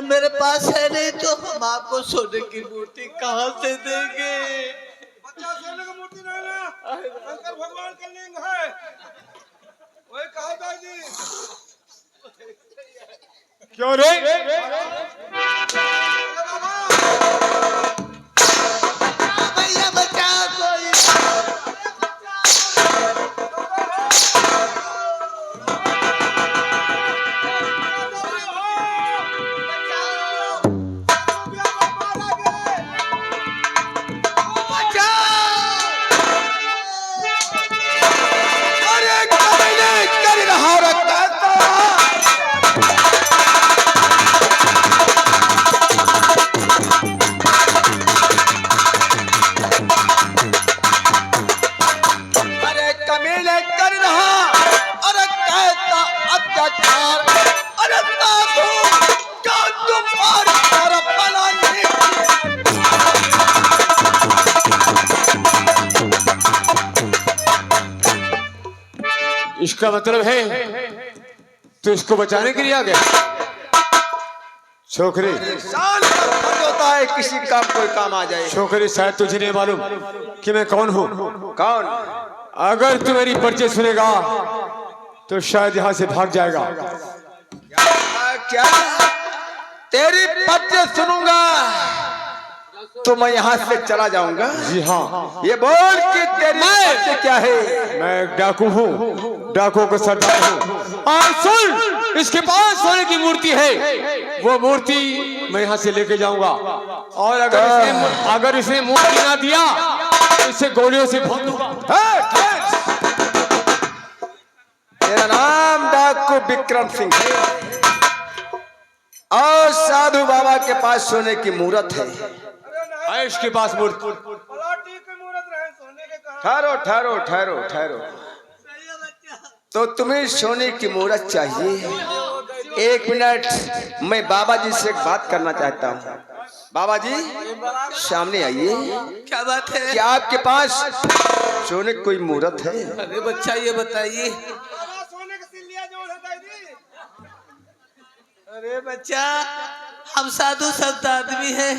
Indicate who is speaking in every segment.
Speaker 1: जब मेरे पास है नहीं तो हम आपको सोने की मूर्ति कहाँ से देंगे?
Speaker 2: बच्चा सोने की मूर्ति नहीं ना, शंकर भगवान का लिंग है, वही कहा दादी।
Speaker 3: क्यों रे?
Speaker 1: भैया बचाओ कोई।
Speaker 3: इसका मतलब है तो इसको बचाने के लिए आ गया। छोकरी
Speaker 2: होता है किसी काम कोई काम आ जाए।
Speaker 3: छोकरी शायद तुझे नहीं मालूम कि मैं कौन हूँ।
Speaker 2: कौन?
Speaker 3: अगर तू मेरी परिचय सुनेगा तो शायद यहाँ से भाग जाएगा।
Speaker 2: क्या तेरी परिचय सुनूंगा तो मैं यहाँ से चला जाऊंगा?
Speaker 3: जी हाँ।
Speaker 2: ये बोल कि तेरी परिचय क्या है?
Speaker 3: मैं एक डाकू हूँ, डाकुओं का सरदार हूँ। और सुन, इसके पास सोने की मूर्ति है, वो मूर्ति मैं यहाँ से लेके जाऊंगा। और अगर इसने मूर्ति ना दिया तो इसे गोलियों से भून दूंगा।
Speaker 2: तेरा नाम डाकू विक्रम सिंह है और साधु बाबा के पास सोने की मूर्त है।
Speaker 3: इसके पास मूर्ति।
Speaker 2: ठहरो ठहरो ठहरो ठहरो। तो तुम्हें सोने की मूर्त चाहिए? एक मिनट, मैं बाबा जी से एक बात करना चाहता हूँ। बाबा जी सामने आइए।
Speaker 1: क्या बात है?
Speaker 2: क्या आपके पास सोने की कोई मूर्त है?
Speaker 1: अरे बच्चा ये बताइए। अरे बच्चा, हम साधु संत आदमी हैं,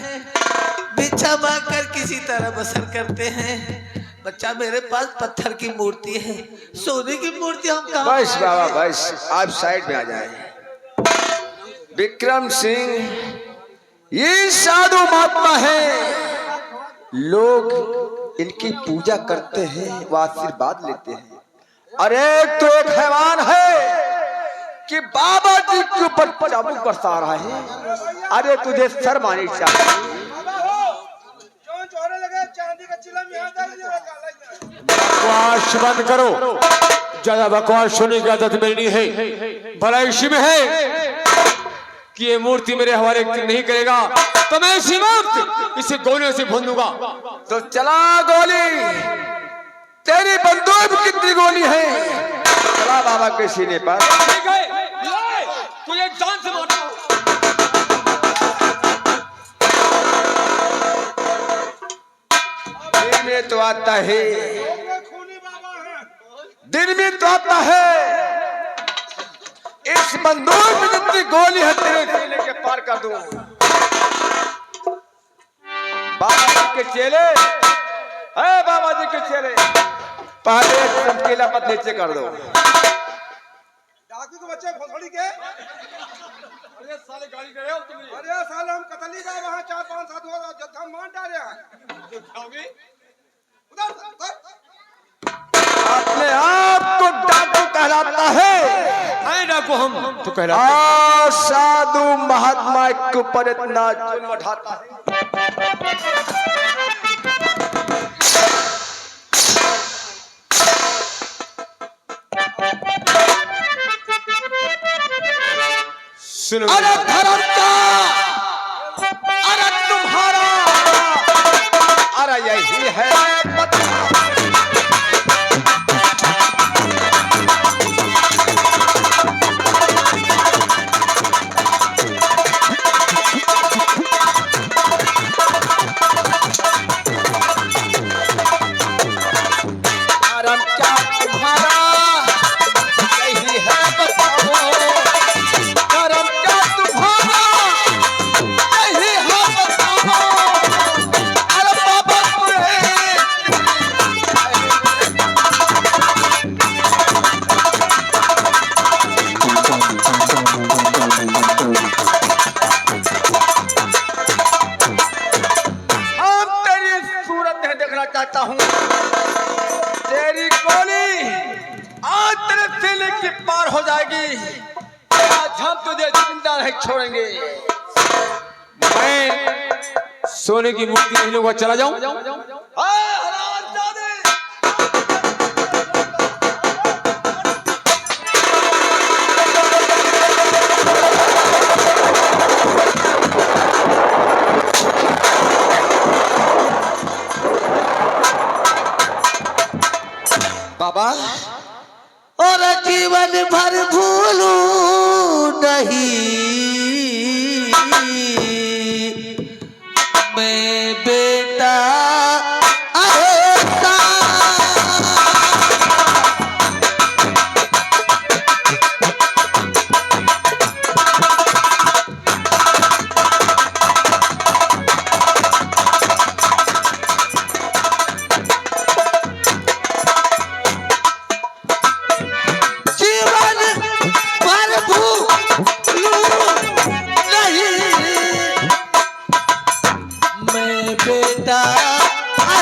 Speaker 1: भिक्षा मांग कर किसी तरह बसर करते हैं। बच्चा मेरे पास पत्थर की मूर्ति है, सोने की मूर्ति हम कहाँ?
Speaker 2: बस बाबा बस, आप साइड में आ जाए। विक्रम सिंह ये साधु महात्मा है, लोग इनकी पूजा करते हैं, वो आशीर्वाद लेते हैं। अरे तो एक हैवान है कि बाबा जी के ऊपर चाबुक बरसा रहा है। अरे तुझे शर्म आनी चाहिए।
Speaker 3: बकवास बंद करो, ज्यादा बकवास सुनने की आदत मेरी नहीं है। भला इसी में है कि ये मूर्ति मेरे हवाले नहीं करेगा तो मैं इसी वक्त इसे गोलियों से भून दूंगा।
Speaker 2: तो चला गोली। तेरी बंदूक कितनी गोली है? चला बाबा के सीने पर।
Speaker 3: तुझे जान से मारूंगा।
Speaker 2: दिन में तो आता है, दिन में तो आता है। इस बंदूक में जितनी गोली है तेरे सीने के पार कर दूं। बाबा जी के चेले, है बाबा जी के चेले, पहले चमकीला पत नीचे कर दो। डाकू के बच्चे भोसड़ी के। अरे साले गाली कर रहे हो तुम। अरे साले हम कतली का वहां 4-5 साधु जत्था मान डाले हैं। अपने आप को डाकू कहलाता है।
Speaker 3: डाकू हम तो कहलाते।
Speaker 2: साधु महात्मा के ऊपर इतना जुल्म ढाता है। अरे धर्म का, अरे तुम्हारा, अरे यही है कहना चाहता हूँ, तेरी गोली आज तेरे सीने के पार हो जाएगी। आज हम तुझे जिंदा नहीं छोड़ेंगे।
Speaker 3: मैं सोने की मूर्ति नहीं लूंगा, चला जाऊं?
Speaker 2: बाबा,
Speaker 1: और जीवन भर भूलूं नहीं मैं बेटा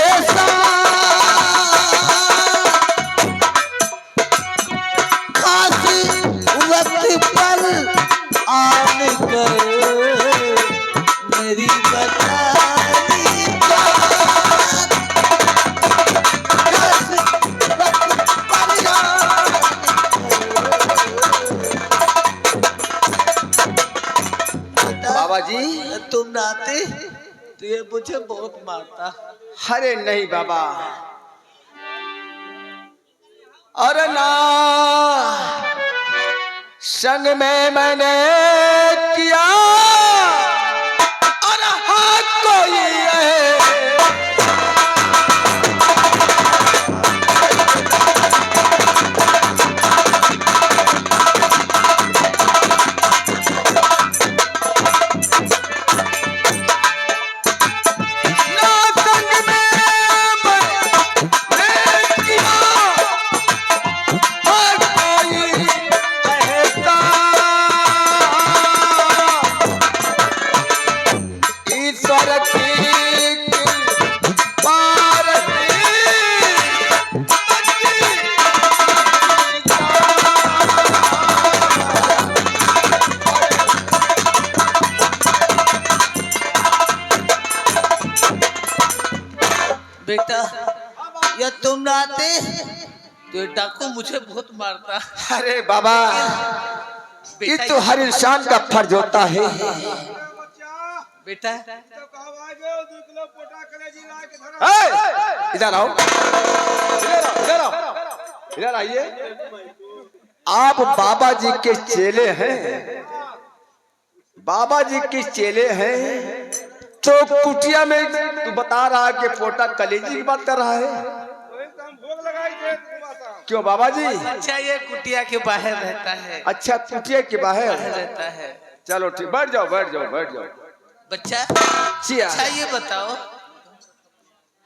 Speaker 1: ऐसा। तुम नाते तो ये मुझे बहुत मारता।
Speaker 2: अरे नहीं बाबा, अरे ना, संग में मैंने किया और हाँ कोई है।
Speaker 1: बेटा, या तुम ना आते तो डाकू मुझे बहुत मारता।
Speaker 2: अरे बाबा, ये तो हर इंसान का फर्ज होता है।
Speaker 1: बेटा
Speaker 2: इधर आओ, इधर आओ, इधर आइए। आप बाबा जी के चेले हैं, बाबा जी के चेले हैं, तो कुटिया में तू बता रहा है कि पोटा कलेजी की बात कर रहा है। क्यों बाबा जी?
Speaker 1: अच्छा, ये कुटिया के बाहर रहता है।
Speaker 2: अच्छा, कुटिया के बाहर
Speaker 1: रहता है।
Speaker 2: चलो ठीक, बैठ जाओ बैठ जाओ बैठ जाओ।
Speaker 1: बच्चा, अच्छा ये बताओ,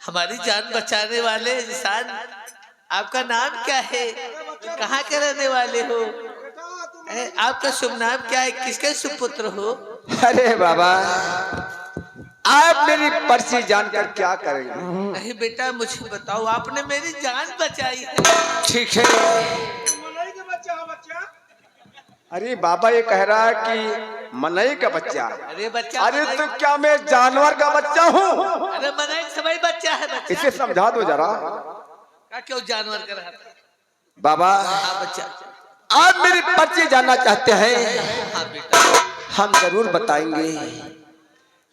Speaker 1: हमारी जान बचाने वाले इंसान, आपका नाम क्या है? कहाँ के रहने वाले हो? आपका शुभ नाम क्या है? किसके सुपुत्र हो?
Speaker 2: अरे बाबा, आप मेरी पर्ची जानकर क्या करेंगे?
Speaker 1: नहीं बेटा, मुझे बताओ, आपने मेरी जान बचाई है।
Speaker 2: ठीक है। अरे बाबा, ये कह रहा है कि मनई का बच्चा।
Speaker 1: अरे बच्चा,
Speaker 2: अरे तो क्या मैं जानवर का बच्चा हूँ?
Speaker 1: अरे मनई सभी बच्चा है। बच्चा
Speaker 2: इसे समझा दो जरा।
Speaker 1: क्यों जानवर का रहता?
Speaker 2: बाबा,
Speaker 1: बच्चा,
Speaker 2: आप मेरी पर्ची जानना चाहते हैं?
Speaker 1: हाँ बेटा,
Speaker 2: हम जरूर बताएंगे।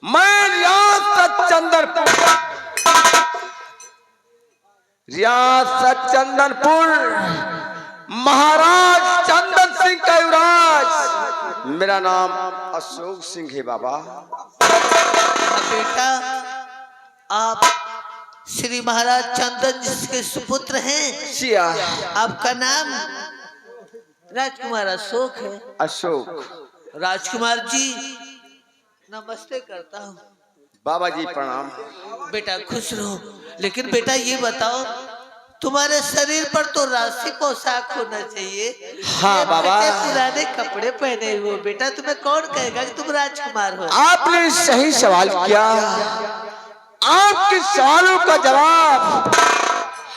Speaker 2: मैं रियासत चंदनपुर महाराज चंदन सिंह का युवराज, मेरा नाम अशोक सिंह है। बाबा
Speaker 1: बेटा, आप श्री महाराज चंदन के सुपुत्र हैं।
Speaker 2: सिया,
Speaker 1: आपका नाम राजकुमार अशोक है।
Speaker 2: अशोक।
Speaker 1: राजकुमार जी, नमस्ते करता हूँ।
Speaker 2: बाबा जी प्रणाम।
Speaker 1: बेटा खुश रहो, लेकिन बेटा ये बताओ, तुम्हारे शरीर पर तो राशि पोशाक होना चाहिए।
Speaker 2: हाँ बाबा,
Speaker 1: पुराने कपड़े पहने हुए। बेटा, तुम्हें कौन कहेगा कि तुम राजकुमार हो?
Speaker 2: आपने सही सवाल किया। आपके सवालों का जवाब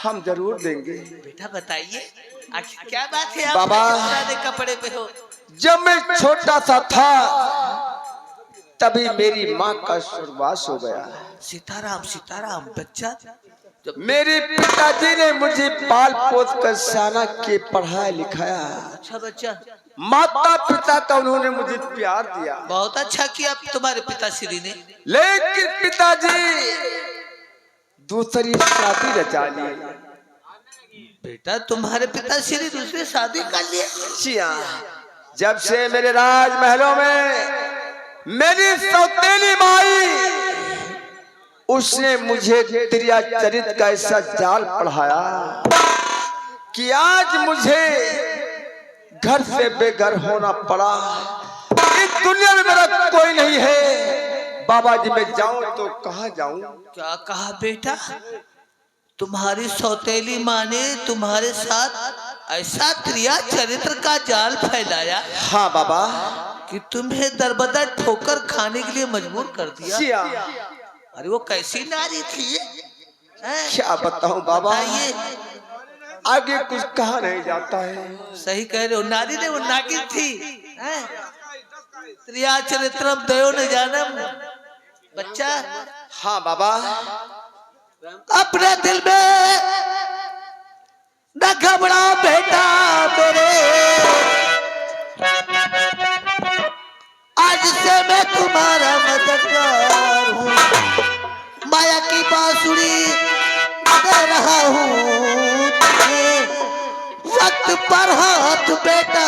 Speaker 2: हम जरूर देंगे।
Speaker 1: बेटा बताइए आखिर क्या बात है, आप
Speaker 2: बाबा।
Speaker 1: पुराने कपड़े पे हो।
Speaker 2: जब मैं छोटा सा था तभी मेरी माँ का स्वर्गवास हो गया।
Speaker 1: सीताराम सीताराम। बच्चा जब
Speaker 2: मेरे पिताजी ने मुझे पाल पोस कर सयाना के पढ़ाया लिखाया।
Speaker 1: अच्छा बच्चा,
Speaker 2: माता पिता का उन्होंने मुझे प्यार दिया,
Speaker 1: बहुत अच्छा किया तुम्हारे पिताश्री ने।
Speaker 2: लेकिन पिताजी दूसरी शादी रचा ली।
Speaker 1: बेटा तुम्हारे पिताश्री दूसरे शादी कर लिए?
Speaker 2: जी हाँ। जब से मेरे राजमहलों में मेरी सौतेली माई उसने मुझे त्रिया चरित का ऐसा जाल पढ़ाया कि आज मुझे घर से बेघर होना पड़ा। इस दुनिया में मेरा कोई नहीं है। बाबा जी मैं जाऊं तो कहाँ जाऊं?
Speaker 1: क्या कहा बेटा? तुम्हारी सौतेली माँ ने तुम्हारे साथ ऐसा त्रिया चरित्र का जाल फैलाया?
Speaker 2: हाँ बाबा।
Speaker 1: कि तुम्हें दरबदर ठोकर खाने के लिए मजबूर कर दिया?
Speaker 2: जी हाँ।
Speaker 1: अरे वो कैसी नारी थी?
Speaker 2: क्या बताऊं बाबा,
Speaker 1: बताइए।
Speaker 2: आगे कुछ कहा नहीं जाता है।
Speaker 1: सही कह रहे हो, नारी ने वो नागिन थी। त्रिया चरित्रम दयो न जानम। बच्चा।
Speaker 2: हाँ बाबा।
Speaker 1: अपने दिल में न घबराओ बेटा मेरे, आज से मैं तुम्हारा मददगार हूँ। माया की बांसुरी दे रहा हूँ तुझे, वक्त पर हाथ बेटा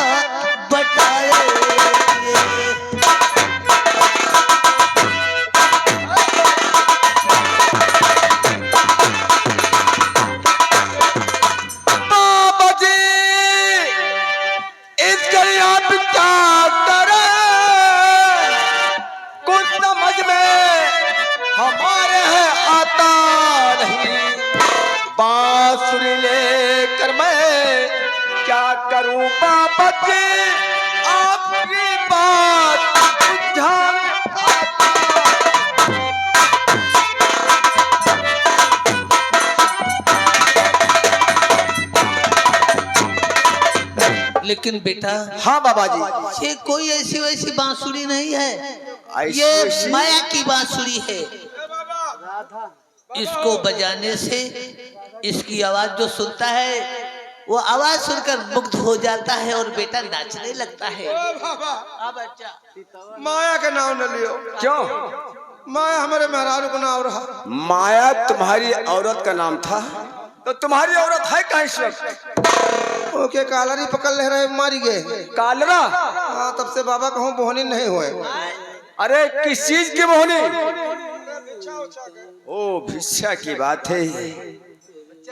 Speaker 1: बटाए।
Speaker 2: बाबा जी इसके आप क्या करें, कुछ समझ में हमारे है आता नहीं। बांसुरी लेकर मैं क्या करूं बाबा जी, आपकी बात बुझा।
Speaker 1: लेकिन बेटा।
Speaker 2: हाँ बाबा जी।
Speaker 1: ये कोई ऐसी वैसी बांसुरी नहीं है,
Speaker 2: ऐसी
Speaker 1: ये
Speaker 2: वैसी?
Speaker 1: माया की बांसुरी है। इसको बजाने से इसकी आवाज जो सुनता है वो आवाज सुनकर मुग्ध हो जाता है और बेटा नाचने लगता है। हाँ बच्चा।
Speaker 4: माया का नाम न लियो।
Speaker 2: क्यों?
Speaker 4: माया हमारे महाराज को नाम रहा।
Speaker 2: माया तुम्हारी औरत का नाम था, तो तुम्हारी औरत है कहाँ इस वक्त?
Speaker 4: ओके कालरी पकड़ ले रहे मारी गए।
Speaker 2: कालरा?
Speaker 4: हाँ तब से बाबा कहूँ बोहनी नहीं हुए।
Speaker 2: अरे किस चीज की मोहनी? ओ भिक्षा की बात है।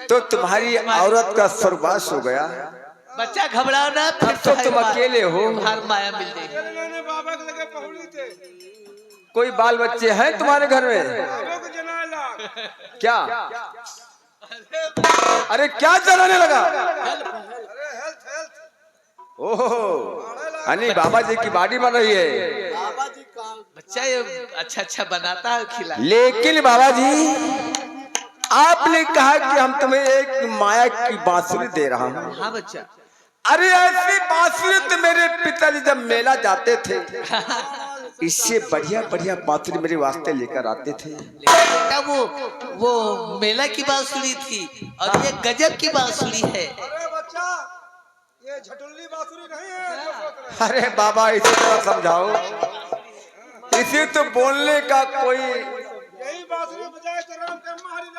Speaker 2: तो तुम्हारी औरत का स्वर्गवास हो गया।
Speaker 1: बच्चा घबराओ ना, फिर
Speaker 2: तो तुम अकेले हो।
Speaker 1: हर माया मिल जाएगी।
Speaker 4: बाबा के लगे पहुड़ी थे।
Speaker 2: कोई बाल बच्चे हैं तुम्हारे घर में?
Speaker 4: बाबा को जनाला।
Speaker 2: क्या? अरे क्या जलाने लगा?
Speaker 4: अरे हेल्थ हेल्थ।
Speaker 2: ओह अनी बाबा जी की बॉडी बन रही है।
Speaker 1: बच्चा ये अच्छा अच्छा बनाता है, खिला।
Speaker 2: लेकिन बाबा जी आपने कहा कि हम तुम्हें एक माया की बांसुरी दे रहा हूँ।
Speaker 1: हाँ बच्चा।
Speaker 2: अरे ऐसी बांसुरी तो मेरे पिताजी जब मेला जाते थे इससे बढ़िया बढ़िया बांसुरी मेरे वास्ते लेकर आते थे।
Speaker 1: बेटा वो मेला की बांसुरी थी और ये गजब की बांसुरी है।
Speaker 4: अरे बच्चा ये झटुल्ली बांसुरी नहीं है जो सोच रहे।
Speaker 2: अरे बाबा इसे थोड़ा समझाओ, इसे तो बोलने का कोई।
Speaker 4: यही बांसुरी बजाए तो राम के अम्मा हरी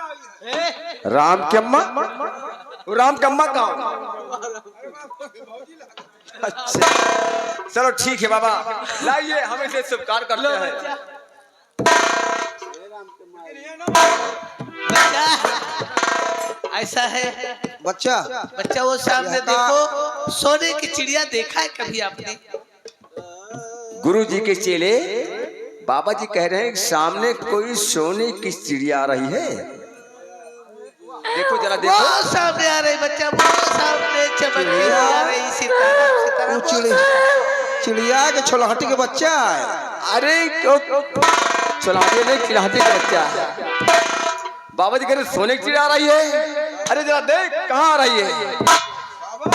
Speaker 4: रही है।
Speaker 2: राम के अम्मा? राम के अम्मा कहाँ? अच्छा चलो ठीक है बाबा, लाइए हम इसे स्वीकार करते हैं।
Speaker 1: बच्चा ऐसा है।
Speaker 4: बच्चा
Speaker 1: बच्चा वो सामने देखो, सोने की चिड़िया देखा है कभी आपने?
Speaker 2: गुरु जी के चेले बाबा जी कह रहे हैं कि सामने कोई सोने की चिड़िया आ रही है। देखो जरा देखो।
Speaker 1: वो सामने आ रही बच्चा, वो सामने चमकती हुई आ रही सितारा।
Speaker 4: चिड़िया के छोलहटी के बच्चा है।
Speaker 2: अरे चलाते नहीं, खिलाते का बच्चा। बाबा जी कह रहे सोने की चिड़िया आ रही है। अरे जरा देख कहाँ आ रही है।
Speaker 4: बाबा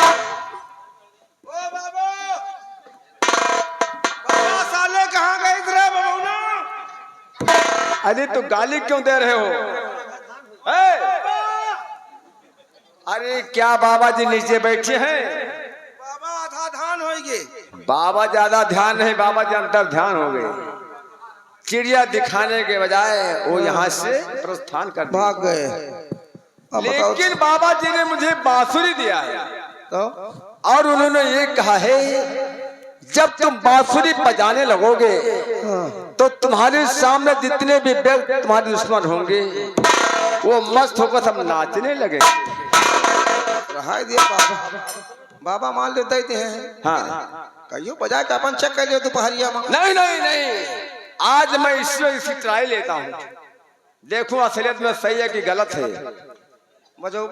Speaker 4: ओ बाबा बाबा साले कहाँ गए रे बाबूना?
Speaker 2: अरे तो गाली क्यों दे रहे हो? ए! अरे क्या बाबा जी नीचे बैठे हैं?
Speaker 4: बाबा आधा धान होइगे।
Speaker 2: बाबा ज्यादा ध्यान नहीं, बाबा जी अंतर ध्यान हो गए। चिड़िया दिखाने के बजाय वो यहाँ से प्रस्थान कर दिए।
Speaker 4: भाग गए। अब बताओ
Speaker 2: लेकिन बाबा जी ने मुझे बांसुरी दिया है
Speaker 4: तो
Speaker 2: और उन्होंने ये कहा है जब तुम बांसुरी बजाने लगोगे तो तुम्हारे सामने जितने भी व्यक्ति तुम्हारे दुश्मन होंगे वो मस्त होकर सब नाचने लगे।
Speaker 4: रहा दिया बाबा। बाबा मान लेते थे हैं।
Speaker 2: हाँ
Speaker 4: कहियो बजा के अपन चेक कर लियो दोपहरिया में।
Speaker 2: नहीं नहीं नहीं, आज मैं इसकी ट्राई लेता हूँ, देखो असलियत में सही है कि गलत है।
Speaker 4: बजाओ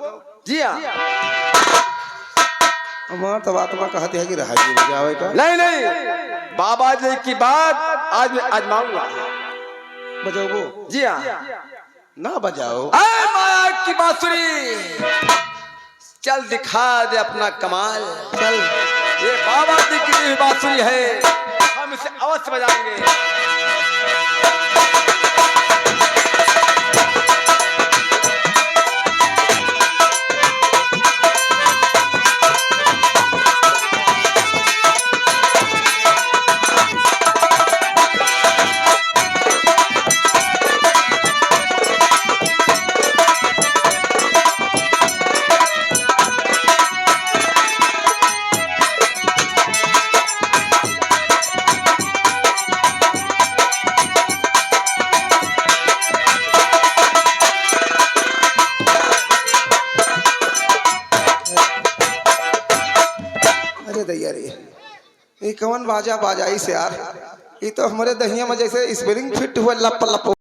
Speaker 2: जी हाँ।
Speaker 4: हमार तो बात में कहते हैं कि रहा जी बजावे का।
Speaker 2: नहीं नहीं, बाबा जी की बात आज मैं आजमाऊंगा।
Speaker 4: बजाओ
Speaker 2: जी हाँ।
Speaker 4: ना बजाओ।
Speaker 2: ऐ माया की बांसुरी, चल दिखा दे अपना कमाल।
Speaker 4: चल
Speaker 2: ये बाबा जी की दी बांसुरी है, हम इसे अवश्य बजाएंगे।
Speaker 4: अरे दैया रे, ये कौन बाजा बाजाई से यार? ये तो हमारे दहिया में जैसे स्पेलिंग फिट हुआ लप लप।